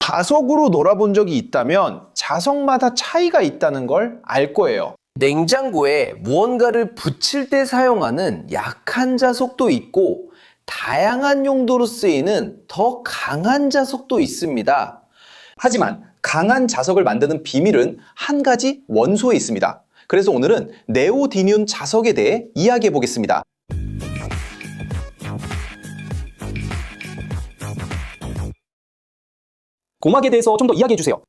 자석으로 놀아본 적이 있다면 자석마다 차이가 있다는 걸 알 거예요. 냉장고에 무언가를 붙일 때 사용하는 약한 자석도 있고 다양한 용도로 쓰이는 더 강한 자석도 있습니다. 하지만 강한 자석을 만드는 비밀은 한 가지 원소에 있습니다. 그래서 오늘은 네오디듐 자석에 대해 이야기해 보겠습니다. 공학에 대해서 좀 더 이야기해 주세요.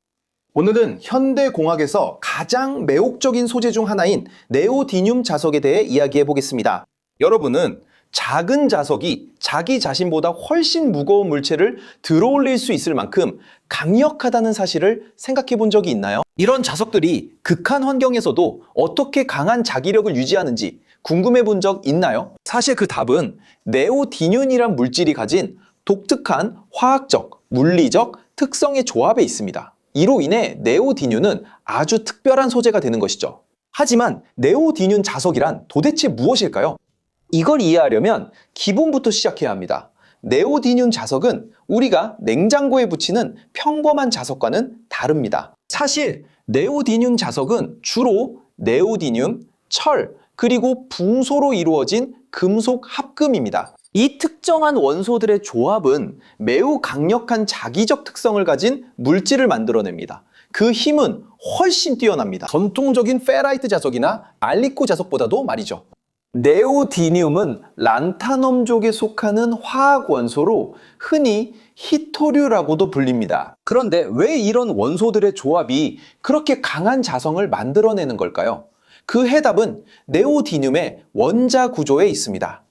오늘은 현대공학에서 가장 매혹적인 소재 중 하나인 네오디듐 자석에 대해 이야기해 보겠습니다. 여러분은 작은 자석이 자기 자신보다 훨씬 무거운 물체를 들어올릴 수 있을 만큼 강력하다는 사실을 생각해 본 적이 있나요? 이런 자석들이 극한 환경에서도 어떻게 강한 자기력을 유지하는지 궁금해 본 적 있나요? 사실 그 답은 네오디듐이란 물질이 가진 독특한 화학적, 물리적 특성의 조합에 있습니다. 이로 인해 네오디듐은 아주 특별한 소재가 되는 것이죠. 하지만 네오디듐 자석이란 도대체 무엇일까요? 이걸 이해하려면 기본부터 시작해야 합니다. 네오디듐 자석은 우리가 냉장고에 붙이는 평범한 자석과는 다릅니다. 사실 네오디듐 자석은 주로 네오디듐, 철, 그리고 붕소로 이루어진 금속 합금입니다. 이 특정한 원소들의 조합은 매우 강력한 자기적 특성을 가진 물질을 만들어냅니다. 그 힘은 훨씬 뛰어납니다. 전통적인 페라이트 자석이나 알리코 자석보다도 말이죠. 네오디듐은 란타넘족에 속하는 화학 원소로 흔히 히토류라고도 불립니다. 그런데 왜 이런 원소들의 조합이 그렇게 강한 자성을 만들어내는 걸까요? 그 해답은 네오디듐의 원자 구조에 있습니다.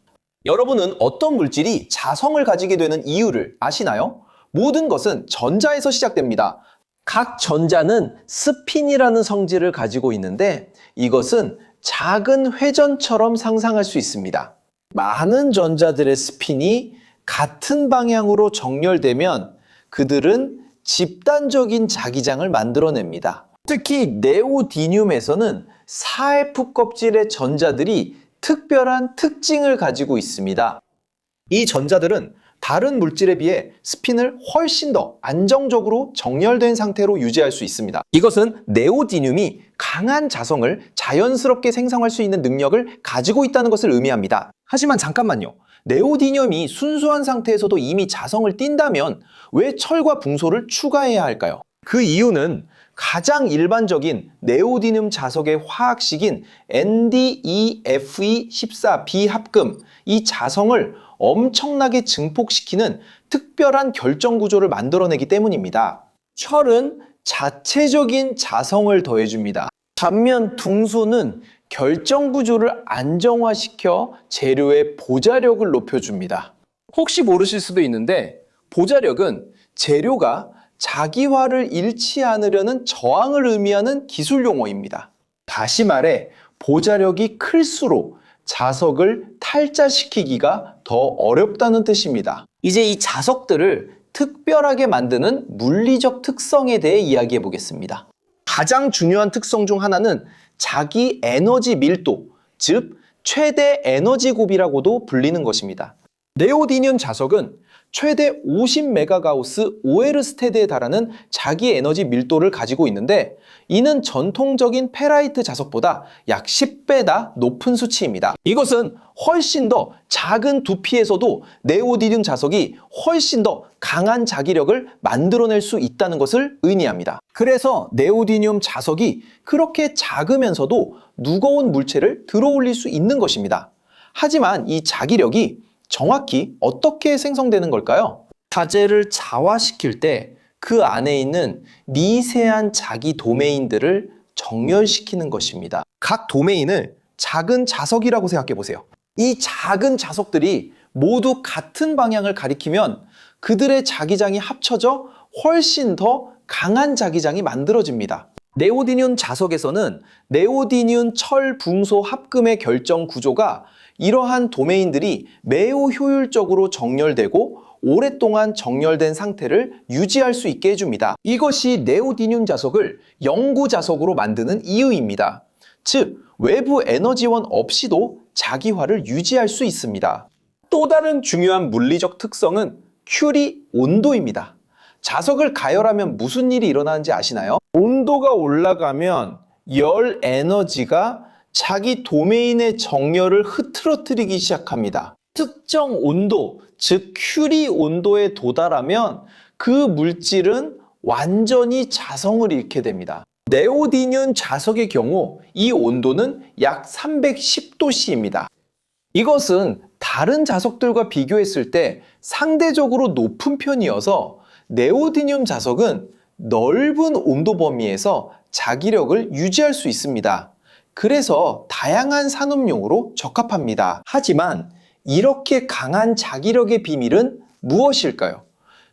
여러분은 어떤 물질이 자성을 가지게 되는 이유를 아시나요? 모든 것은 전자에서 시작됩니다. 각 전자는 스핀이라는 성질을 가지고 있는데 이것은 작은 회전처럼 상상할 수 있습니다. 많은 전자들의 스핀이 같은 방향으로 정렬되면 그들은 집단적인 자기장을 만들어냅니다. 특히 네오디듐에서는 4F 껍질의 전자들이 특별한 특징을 가지고 있습니다. 이 전자들은 다른 물질에 비해 스핀을 훨씬 더 안정적으로 정렬된 상태로 유지할 수 있습니다. 이것은 네오디듐이 강한 자성을 자연스럽게 생성할 수 있는 능력을 가지고 있다는 것을 의미합니다. 하지만 잠깐만요. 네오디듐이 순수한 상태에서도 이미 자성을 띈다면 왜 철과 붕소를 추가해야 할까요? 그 이유는 가장 일반적인 네오디듐 자석의 화학식인 NdEfe14b 합금, 이 자성을 엄청나게 증폭시키는 특별한 결정 구조를 만들어내기 때문입니다. 철은 자체적인 자성을 더해줍니다. 반면 둥소는 결정 구조를 안정화시켜 재료의 보자력을 높여줍니다. 혹시 모르실 수도 있는데 보자력은 재료가 자기화를 잃지 않으려는 저항을 의미하는 기술 용어입니다. 다시 말해 보자력이 클수록 자석을 탈자시키기가 더 어렵다는 뜻입니다. 이제 이 자석들을 특별하게 만드는 물리적 특성에 대해 이야기해 보겠습니다. 가장 중요한 특성 중 하나는 자기 에너지 밀도, 즉 최대 에너지 곱이라고도 불리는 것입니다. 네오디듐 자석은 최대 50메가가우스 오에르스테드에 달하는 자기 에너지 밀도를 가지고 있는데 이는 전통적인 페라이트 자석보다 약 10배나 높은 수치입니다. 이것은 훨씬 더 작은 두피에서도 네오디듐 자석이 훨씬 더 강한 자기력을 만들어낼 수 있다는 것을 의미합니다. 그래서 네오디듐 자석이 그렇게 작으면서도 무거운 물체를 들어올릴 수 있는 것입니다. 하지만 이 자기력이 정확히 어떻게 생성되는 걸까요? 자재를 자화시킬 때 그 안에 있는 미세한 자기 도메인들을 정렬시키는 것입니다. 각 도메인을 작은 자석이라고 생각해 보세요. 이 작은 자석들이 모두 같은 방향을 가리키면 그들의 자기장이 합쳐져 훨씬 더 강한 자기장이 만들어집니다. 네오디듐 자석에서는 네오디듐 철 붕소 합금의 결정 구조가 이러한 도메인들이 매우 효율적으로 정렬되고 오랫동안 정렬된 상태를 유지할 수 있게 해줍니다. 이것이 네오디듐 자석을 영구 자석으로 만드는 이유입니다. 즉, 외부 에너지원 없이도 자기화를 유지할 수 있습니다. 또 다른 중요한 물리적 특성은 큐리 온도입니다. 자석을 가열하면 무슨 일이 일어나는지 아시나요? 온도가 올라가면 열 에너지가 자기 도메인의 정열을 흐트러뜨리기 시작합니다. 특정 온도, 즉 큐리 온도에 도달하면 그 물질은 완전히 자성을 잃게 됩니다. 네오디듐 자석의 경우 이 온도는 약 310도씨입니다. 이것은 다른 자석들과 비교했을 때 상대적으로 높은 편이어서 네오디듐 자석은 넓은 온도 범위에서 자기력을 유지할 수 있습니다. 그래서 다양한 산업용으로 적합합니다. 하지만 이렇게 강한 자기력의 비밀은 무엇일까요?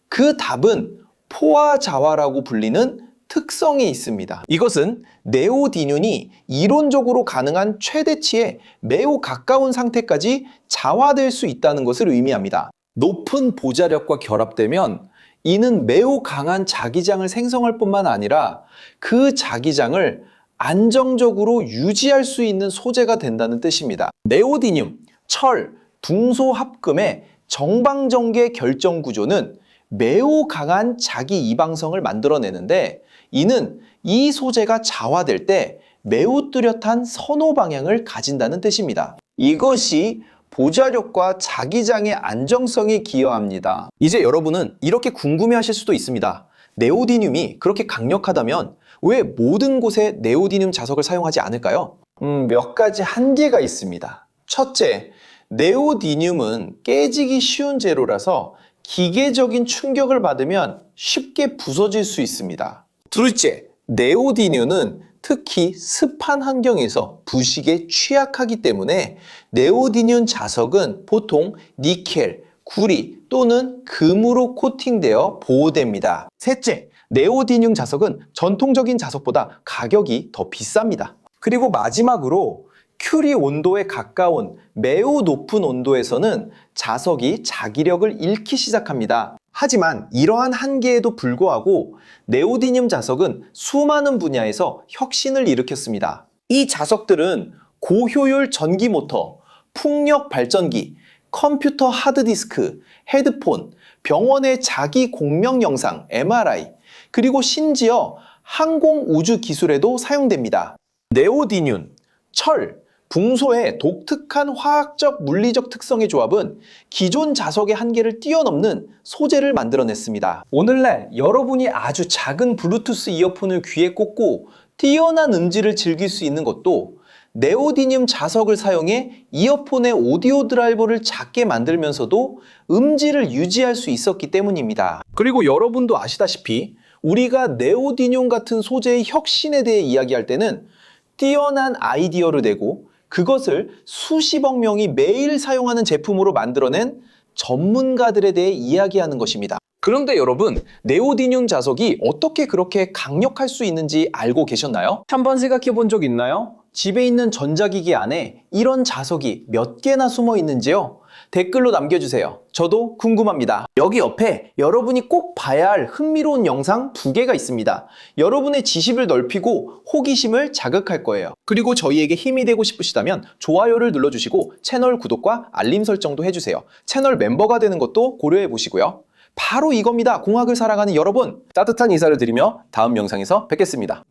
그 답은 포화자화라고 불리는 특성이 있습니다. 이것은 네오디듐이 이론적으로 가능한 최대치에 매우 가까운 상태까지 자화될 수 있다는 것을 의미합니다. 높은 보자력과 결합되면 이는 매우 강한 자기장을 생성할 뿐만 아니라 그 자기장을 안정적으로 유지할 수 있는 소재가 된다는 뜻입니다. 네오디듐, 철, 둥소 합금의 정방정계 결정 구조는 매우 강한 자기 이방성을 만들어내는데 이는 이 소재가 자화될 때 매우 뚜렷한 선호 방향을 가진다는 뜻입니다. 이것이 보자력과 자기장의 안정성에 기여합니다. 이제 여러분은 이렇게 궁금해하실 수도 있습니다. 네오디듐이 그렇게 강력하다면 왜 모든 곳에 네오디듐 자석을 사용하지 않을까요? 몇 가지 한계가 있습니다. 첫째, 네오디듐은 깨지기 쉬운 재료라서 기계적인 충격을 받으면 쉽게 부서질 수 있습니다. 둘째, 네오디듐은 특히 습한 환경에서 부식에 취약하기 때문에 네오디듐 자석은 보통 니켈, 구리 또는 금으로 코팅되어 보호됩니다. 셋째, 네오디듐 자석은 전통적인 자석보다 가격이 더 비쌉니다. 그리고 마지막으로 큐리 온도에 가까운 매우 높은 온도에서는 자석이 자기력을 잃기 시작합니다. 하지만 이러한 한계에도 불구하고 네오디듐 자석은 수많은 분야에서 혁신을 일으켰습니다. 이 자석들은 고효율 전기 모터, 풍력 발전기, 컴퓨터 하드디스크, 헤드폰, 병원의 자기 공명 영상, MRI, 그리고 심지어 항공 우주 기술에도 사용됩니다. 네오디듐, 철, 붕소의 독특한 화학적 물리적 특성의 조합은 기존 자석의 한계를 뛰어넘는 소재를 만들어냈습니다. 오늘날 여러분이 아주 작은 블루투스 이어폰을 귀에 꽂고 뛰어난 음질을 즐길 수 있는 것도 네오디듐 자석을 사용해 이어폰의 오디오 드라이버를 작게 만들면서도 음질을 유지할 수 있었기 때문입니다. 그리고 여러분도 아시다시피 우리가 네오디듐 같은 소재의 혁신에 대해 이야기할 때는 뛰어난 아이디어를 내고 그것을 수십억 명이 매일 사용하는 제품으로 만들어낸 전문가들에 대해 이야기하는 것입니다. 그런데 여러분, 네오디듐 자석이 어떻게 그렇게 강력할 수 있는지 알고 계셨나요? 한번 생각해 본 적 있나요? 집에 있는 전자기기 안에 이런 자석이 몇 개나 숨어 있는지요? 댓글로 남겨주세요. 저도 궁금합니다. 여기 옆에 여러분이 꼭 봐야 할 흥미로운 영상 2개가 있습니다. 여러분의 지식을 넓히고 호기심을 자극할 거예요. 그리고 저희에게 힘이 되고 싶으시다면 좋아요를 눌러주시고 채널 구독과 알림 설정도 해주세요. 채널 멤버가 되는 것도 고려해 보시고요. 바로 이겁니다. 공학을 사랑하는 여러분, 따뜻한 인사를 드리며 다음 영상에서 뵙겠습니다.